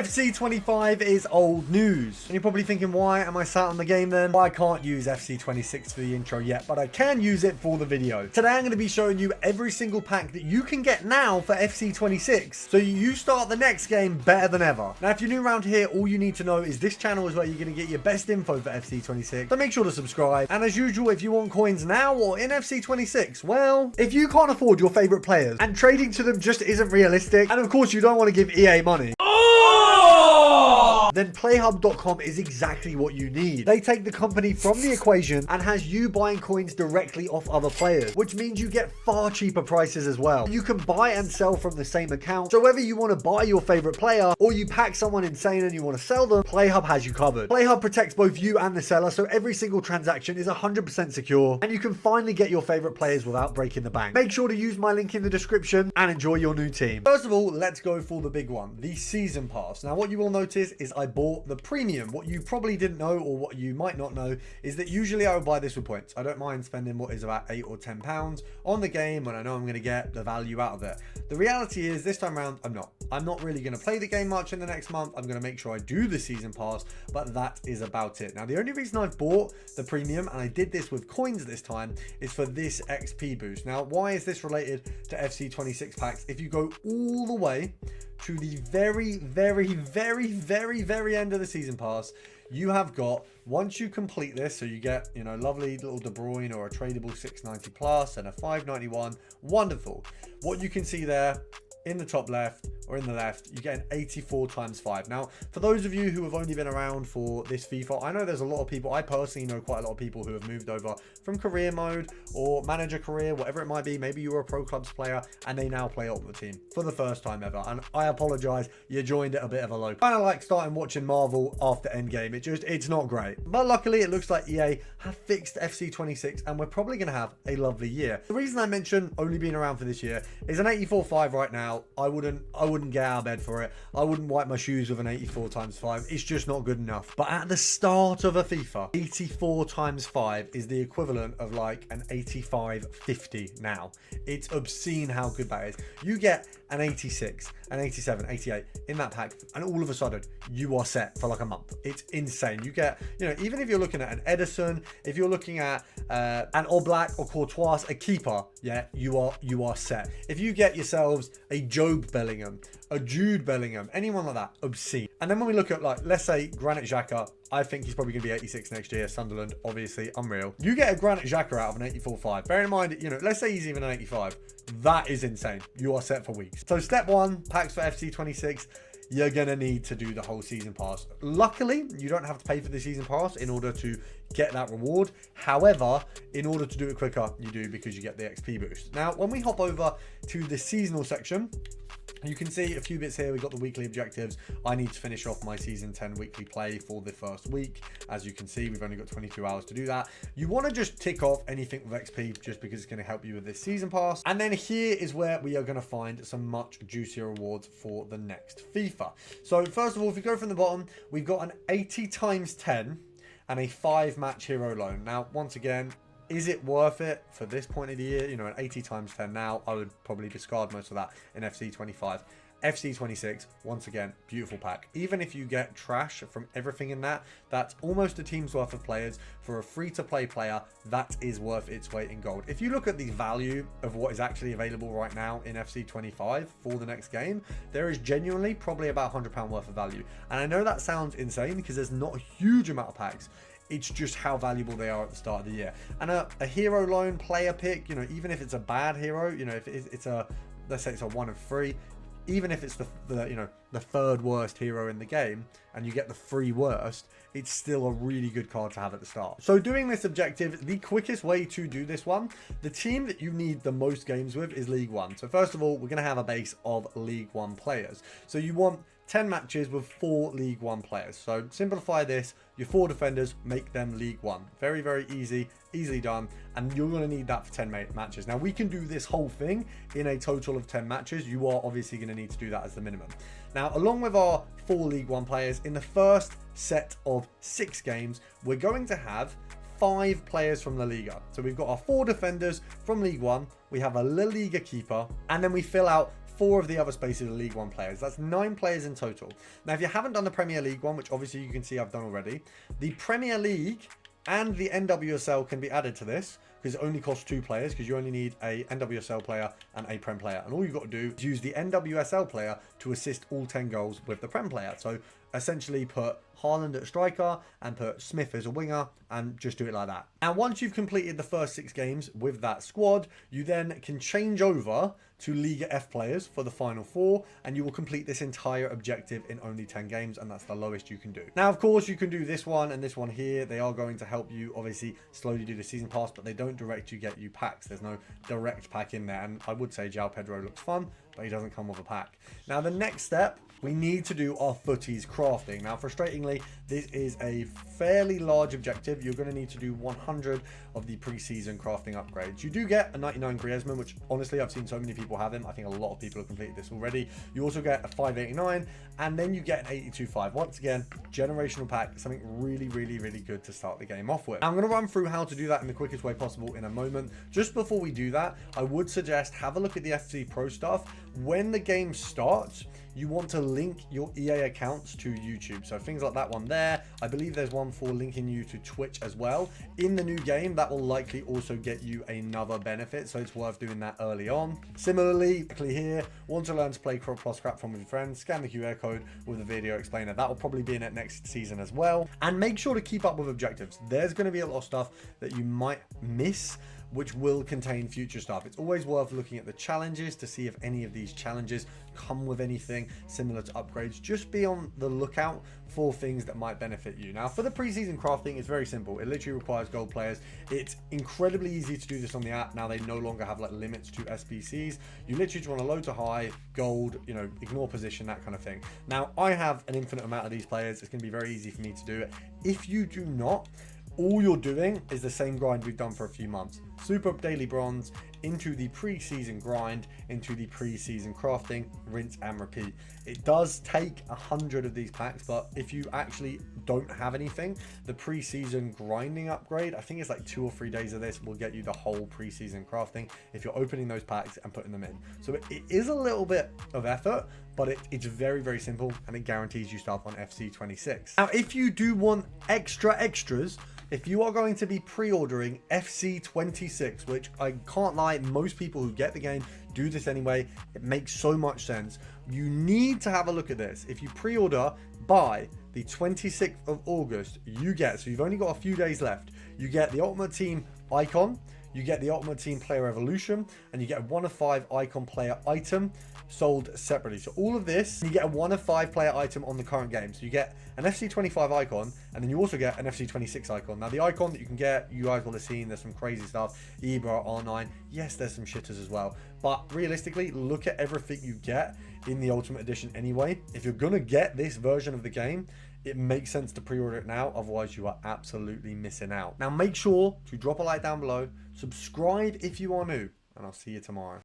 FC25 is old news. And you're probably thinking, why am I sat on the game then? Well, I can't use FC26 for the intro yet, but I can use it for the video. Today I'm going to be showing you every single pack that you can get now for FC26, so you start the next game better than ever. Now, if you're new around here, all you need to know is this channel is where you're going to get your best info for FC26, so make sure to subscribe. And as usual, if you want coins now or in FC26, well, if you can't afford your favorite players and trading to them just isn't realistic, and of course you don't want to give EA money, then playhub.com is exactly what you need. They take the company from the equation and has you buying coins directly off other players, which means you get far cheaper prices as well. You can buy and sell from the same account, so whether you want to buy your favorite player or you pack someone insane and you want to sell them, Playhub has you covered. Playhub protects both you and the seller, so every single transaction is 100% secure and you can finally get your favorite players without breaking the bank. Make sure to use my link in the description and enjoy your new team. First of all, let's go for the big one, the season pass. Now, what you will notice is I bought the premium. What you probably didn't know, or what you might not know, is that usually I would buy this with points. I don't mind spending what is about £8 or £10 on the game when I know I'm going to get the value out of it. The reality is this time around, I'm not really going to play the game much in the next month. I'm going to make sure I do the season pass, but that is about it. Now, the only reason I've bought the premium, and I did this with coins this time, is for this XP boost. Now, why is this related to FC26 packs? If you go all the way to the very end of the season pass, you have got, once you complete this, so you get, you know, lovely little De Bruyne or a tradable 690 plus and a 591, wonderful. What you can see there in the top left or in the left, you get an 84 times 5. Now, for those of you who have only been around for this FIFA, I know there's a lot of people, I personally know quite a lot of people who have moved over from career mode or manager career, whatever it might be. Maybe you were a pro clubs player and they now play Ultimate Team for the first time ever. And I apologize, you joined at a bit of a low. Kind of like starting watching Marvel after Endgame. It's not great. But luckily, it looks like EA have fixed FC26 and we're probably going to have a lovely year. The reason I mention only being around for this year is an 84.5 right now. I wouldn't get out of bed for it. I wouldn't wipe my shoes with an 84 times 5. It's just not good enough. But at the start of a FIFA, 84 times 5 is the equivalent of like an 85.50 now. It's obscene how good that is. You get an 86, an 87, 88 in that pack, and all of a sudden you are set for like a month. It's insane. You get, you know, even if you're looking at an Edison, if you're looking at an Oblak or Courtois, a keeper, yeah, you are set. If you get yourselves a Job Bellingham, a Jude Bellingham, anyone like that, obscene. And then when we look at, like, let's say Granit Xhaka, I think he's probably going to be 86 next year. Sunderland, obviously, unreal. You get a Granit Xhaka out of an 84.5. Bear in mind, you know, let's say he's even an 85. That is insane. You are set for weeks. So step one, packs for FC26. You're going to need to do the whole season pass. Luckily, you don't have to pay for the season pass in order to get that reward. However, in order to do it quicker, you do, because you get the XP boost. Now, when we hop over to the seasonal section, you can see a few bits here. We've got the weekly objectives. I need to finish off my season 10 weekly play for the first week. As you can see, we've only got 22 hours to do that. You want to just tick off anything with XP just because it's going to help you with this season pass. And then here is where we are going to find some much juicier rewards for the next FIFA. So first of all, if we go from the bottom, we've got an 80 times 10 and a 5-match hero loan. Now, once again, is it worth it for this point of the year? You know, an 80 times 10 now, I would probably discard most of that in FC25. FC26, once again, beautiful pack. Even if you get trash from everything in that, that's almost a team's worth of players. For a free-to-play player, that is worth its weight in gold. If you look at the value of what is actually available right now in FC25 for the next game, there is genuinely probably about £100 worth of value. And I know that sounds insane because there's not a huge amount of packs. It's just how valuable they are at the start of the year. And a hero loan player pick, you know, even if it's a bad hero, you know, if it's a, let's say it's a 1 of 3, even if it's the you know, the 3rd worst hero in the game and you get the 3 worst, it's still a really good card to have at the start. So doing this objective, the quickest way to do this one, the team that you need the most games with is League 1. So first of all, we're going to have a base of League 1 players. So you want 10 matches with 4 League 1 players. So simplify this, your 4 defenders, make them League 1. Very, very easy, easily done. And you're going to need that for 10 matches. Now, we can do this whole thing in a total of 10 matches. You are obviously going to need to do that as the minimum. Now, along with our 4 League 1 players, in the first set of 6 games, we're going to have 5 players from La Liga. So we've got our 4 defenders from League 1, we have a La Liga keeper, and then we fill out 4 of the other spaces are League One players. That's 9 players in total. Now, if you haven't done the Premier League one, which obviously you can see I've done already, the Premier League and the NWSL can be added to this, because it only costs 2 players, because you only need a NWSL player and a Prem player. And all you've got to do is use the NWSL player to assist all 10 goals with the Prem player. So essentially put Haaland at striker and put Smith as a winger and just do it like that. And once you've completed the first 6 games with that squad, you then can change over to Liga F players for the final 4, and you will complete this entire objective in only 10 games, and that's the lowest you can do. Now, of course, you can do this one and this one here. They are going to help you obviously slowly do the season pass, but they don't direct you get you packs. There's no direct pack in there, and I would say João Pedro looks fun, but he doesn't come with a pack. Now, the next step, we need to do our footies crafting. Now, frustratingly, this is a fairly large objective. You're going to need to do 100 of the preseason crafting upgrades. You do get a 99 Griezmann, which honestly, I've seen so many people have him. I think a lot of people have completed this already. You also get a 589, and then you get an 82.5. Once again, generational pack, something really, really, really good to start the game off with. Now, I'm going to run through how to do that in the quickest way possible in a moment. Just before we do that, I would suggest have a look at the FC Pro stuff. When the game starts, you want to link your EA accounts to YouTube. So things like that one there. I believe there's one for linking you to Twitch as well. In the new game, that will likely also get you another benefit. So it's worth doing that early on. Similarly, here, want to learn to play Cross Crap from with your friends, scan the QR code with the video explainer. That will probably be in it next season as well. And make sure to keep up with objectives. There's going to be a lot of stuff that you might miss, which will contain future stuff. It's always worth looking at the challenges to see if any of these challenges come with anything similar to upgrades. Just be on the lookout for things that might benefit you. Now, for the preseason crafting, it's very simple. It literally requires gold players. It's incredibly easy to do this on the app. Now, they no longer have like limits to SBCs. You literally just want to load to high, gold, you know, ignore position, that kind of thing. Now, I have an infinite amount of these players. It's going to be very easy for me to do it. If you do not, all you're doing is the same grind we've done for a few months. Super up daily bronze into the pre-season grind, into the pre-season crafting, rinse and repeat. It does take 100 of these packs, but if you actually don't have anything, the pre-season grinding upgrade, I think it's like 2 or 3 days of this, will get you the whole pre-season crafting if you're opening those packs and putting them in. So it is a little bit of effort, but it's very, very simple, and it guarantees you stuff on FC 26. Now, if you do want extras, if you are going to be pre-ordering FC 26, which I can't lie, most people who get the game do this anyway, it makes so much sense. You need to have a look at this. If you pre-order by the 26th of August, you get, so you've only got a few days left, you get the Ultimate Team icon, you get the Ultimate Team Player Evolution, and you get a 1 of 5 icon player item sold separately. So all of this, you get a 1 of 5 player item on the current game. So you get an FC 25 icon, and then you also get an FC 26 icon. Now, the icon that you can get, you guys will have seen, there's some crazy stuff. Ibra, R9, yes, there's some shitters as well. But realistically, look at everything you get in the Ultimate Edition anyway. If you're gonna get this version of the game, it makes sense to pre-order it now, otherwise you are absolutely missing out. Now, make sure to drop a like down below, subscribe if you are new, and I'll see you tomorrow.